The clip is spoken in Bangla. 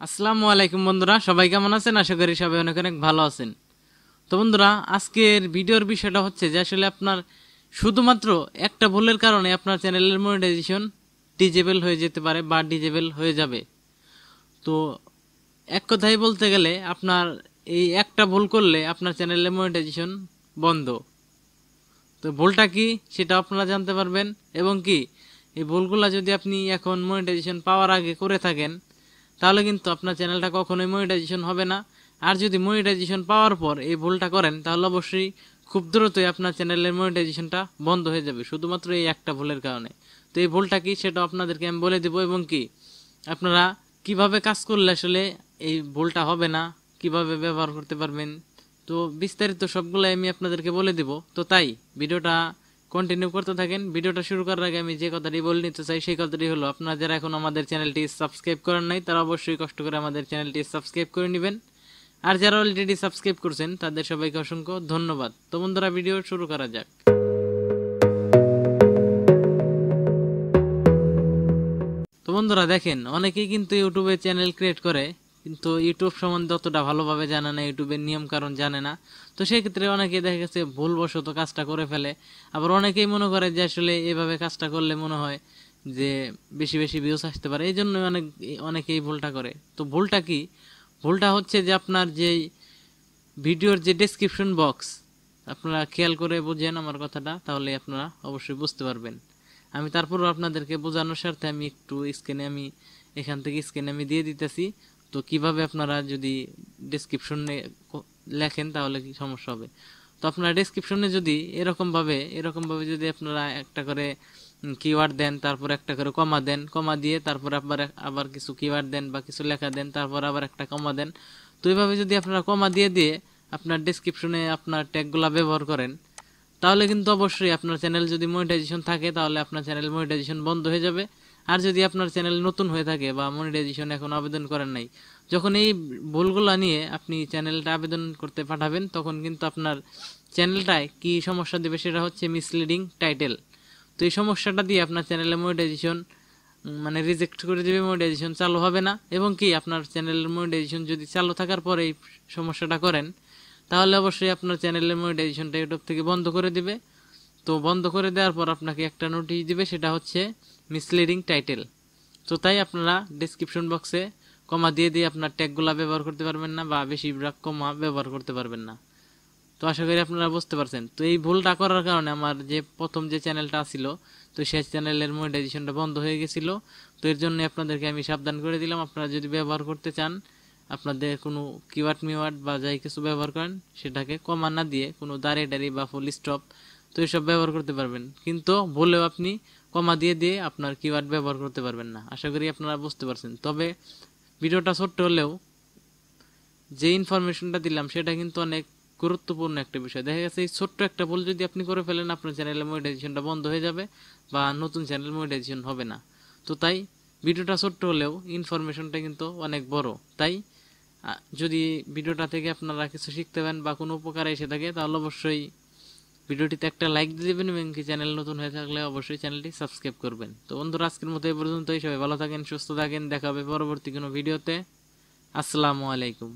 আসসালামু আলাইকুম বন্ধুরা, সবাই কেমন আছেন? আশা করি সবাই অনেক অনেক ভালো আছেন। তো বন্ধুরা, আজকের ভিডিওর বিষয়টা হচ্ছে যে আসলে আপনার শুধুমাত্র একটা ভুলের কারণে আপনার চ্যানেলের মনিটাইজেশন ডিজেবল হয়ে যেতে পারে বা ডিজেবল হয়ে যাবে। তো এক কথায় বলতে গেলে আপনার এই একটা ভুল করলে আপনার চ্যানেলের মনিটাইজেশন বন্ধ। তো ভুলটা কি সেটা আপনারা জানতে পারবেন, এবং কি এই ভুলগুলা যদি আপনি এখন মনিটাইজেশন পাওয়ার আগে করে থাকেন তাহলে কিন্তু আপনার চ্যানেলটা কখনোই মনিটাইজেশন হবে না। আর যদি মনিটাইজেশন পাওয়ার পর এই ভুলটা করেন তাহলে অবশ্যই খুব দ্রুতই আপনার চ্যানেলের মনিটাইজেশনটা বন্ধ হয়ে যাবে, শুধুমাত্র এই একটা ভুলের কারণে। তো এই ভুলটা কি সেটা আপনাদেরকে আমি বলে দেবো, এবং কি আপনারা কিভাবে কাজ করলে আসলে এই ভুলটা হবে না, কিভাবে ব্যবহার করতে পারবেন, তো বিস্তারিত সবগুলো আমি আপনাদেরকে বলে দিব। তো তাই ভিডিওটা কন্টিনিউ করতে থাকেন। ভিডিওটা শুরু করার আগে আমি যে কথাটি বলে নিতে চাই সেই কথাটি হলো, আপনারা যারা এখন আমাদের চ্যানেলটি সাবস্ক্রাইব করেন নাই তারা অবশ্যই কষ্ট করে আমাদের চ্যানেলটি সাবস্ক্রাইব করে নেবেন, আর যারা অলরেডি সাবস্ক্রাইব করছেন তাদের সবাইকে অসংখ্য ধন্যবাদ। তো বন্ধুরা, ভিডিও শুরু করা যাক। তো বন্ধুরা দেখেন, অনেকেই কিন্তু ইউটিউবে চ্যানেল ক্রিয়েট করে কিন্তু ইউটিউব সম্বন্ধে অতটা ভালোভাবে জানে না, ইউটিউবের নিয়ম কারণ জানে না। তো সেক্ষেত্রে অনেকে দেখা গেছে ভুলবশত কাজটা করে ফেলে। আবার অনেকেই মনে করে যে আসলে এভাবে কাজটা করলে মনে হয় যে বেশি বেশি ভিউজ আসতে পারে, এই জন্য অনেকেই ভুলটা করে। তো ভুলটা কি? ভুলটা হচ্ছে যে আপনার যে ভিডিওর যে ডেসক্রিপশন বক্স, আপনারা খেয়াল করে বুঝেন আমার কথাটা, তাহলে আপনারা অবশ্যই বুঝতে পারবেন। আমি তারপরও আপনাদেরকে বোঝানোর স্বার্থে আমি একটু স্ক্রিনে এখান থেকে স্ক্রিনে দিয়ে দিতেছি। তো কিভাবে আপনারা যদি ডেসক্রিপশনে লেখেন তাহলে কি সমস্যা হবে। তো আপনারা ডেসক্রিপশনে যদি এরকমভাবে যদি আপনারা একটা করে কিওয়ার্ড দেন, তারপর একটা করে কমা দেন, কমা দিয়ে তারপর আবার কিছু কিওয়ার্ড দেন বা কিছু লেখা দেন, তারপর আবার একটা কমা দেন। তো এইভাবে যদি আপনারা কমা দিয়ে আপনার ডেসক্রিপশনে আপনার ট্যাগগুলা ব্যবহার করেন তাহলে কিন্তু অবশ্যই আপনার চ্যানেল যদি মনিটাইজেশন থাকে তাহলে আপনার চ্যানেল মনিটাইজেশন বন্ধ হয়ে যাবে। আর যদি আপনার চ্যানেল নতুন হয়ে থাকে বা মনিটাইজেশন এখন আবেদন করেন নাই, যখন এই ভুলগুলা নিয়ে আপনি চ্যানেলটা আবেদন করতে পাঠাবেন তখন কিন্তু আপনার চ্যানেলটায় কি সমস্যা দেবে সেটা হচ্ছে মিসলিডিং টাইটেল। তো এই সমস্যাটা দিয়ে আপনার চ্যানেলে মনিটাইজেশন মানে রিজেক্ট করে দেবে, মনিটাইজেশন চালু হবে না। এবং কি আপনার চ্যানেলের মনিটাইজেশন যদি চালু থাকার পরে এই সমস্যাটা করেন তাহলে অবশ্যই আপনার চ্যানেলের মনিটাইজেশনটা ইউটিউব থেকে বন্ধ করে দিবে। তো বন্ধ করে দেওয়ার পর আপনাকে একটা নোটিশ দিবে, সেটা হচ্ছে মিসলিডিং টাইটেল। তো তাই আপনারা ডেসক্রিপশন বক্সে কমা দিয়ে আপনার ট্যাগগুলা ব্যবহার করতে পারবেন না বা বেশিরভাগ কমা ব্যবহার করতে পারবেন না। তো আশা করি আপনারা বুঝতে পারছেন। তো এই ভুলটা করার কারণে আমার যে প্রথম যে চ্যানেলটা ছিল, তো সেই চ্যানেলের মনিটাইজেশনটা বন্ধ হয়ে গেছিল। তো এর জন্য আপনাদেরকে আমি সাবধান করে দিলাম, আপনারা যদি ব্যবহার করতে চান, আপনাদের কোনো কিওয়ার্ড মিওয়ার্ড বা যাই কিছু ব্যবহার করেন সেটাকে কমা না দিয়ে কোনো দাঁড়ি বা ফুল স্টপ তো এসব ব্যবহার করতে পারবেন, কিন্তু ভুলেও আপনি কমা দিয়ে আপনার কিওয়ার্ড ব্যবহার করতে পারবেন না। আশা করি আপনারা বুঝতে পারছেন। তবে ভিডিওটা ছোট্ট হলেও যে ইনফরমেশনটা দিলাম সেটা কিন্তু অনেক গুরুত্বপূর্ণ একটা বিষয়। দেখা গেছে এই ছোট্ট একটা ভুল যদি আপনি করে ফেলেন আপনার চ্যানেলের মনিটাইজেশনটা বন্ধ হয়ে যাবে বা নতুন চ্যানেল মনিটাইজেশন হবে না। তো তাই ভিডিওটা ছোট্ট হলেও ইনফরমেশনটা কিন্তু অনেক বড়। তাই যদি ভিডিওটা থেকে আপনারা কিছু শিখতে পারেন বা কোনো উপকার এসে থাকে তাহলে অবশ্যই ভিডিওটিতে একটা লাইক দিয়ে দেবেন, এবং কি চ্যানেল নতুন হয়ে থাকলে অবশ্যই চ্যানেলটি সাবস্ক্রাইব করবেন। তো বন্ধুরা, আজকের মতো এই পর্যন্তই। সবাই ভালো থাকেন, সুস্থ থাকেন, দেখা হবে পরবর্তী কোনো ভিডিওতে। আসসালামু আলাইকুম।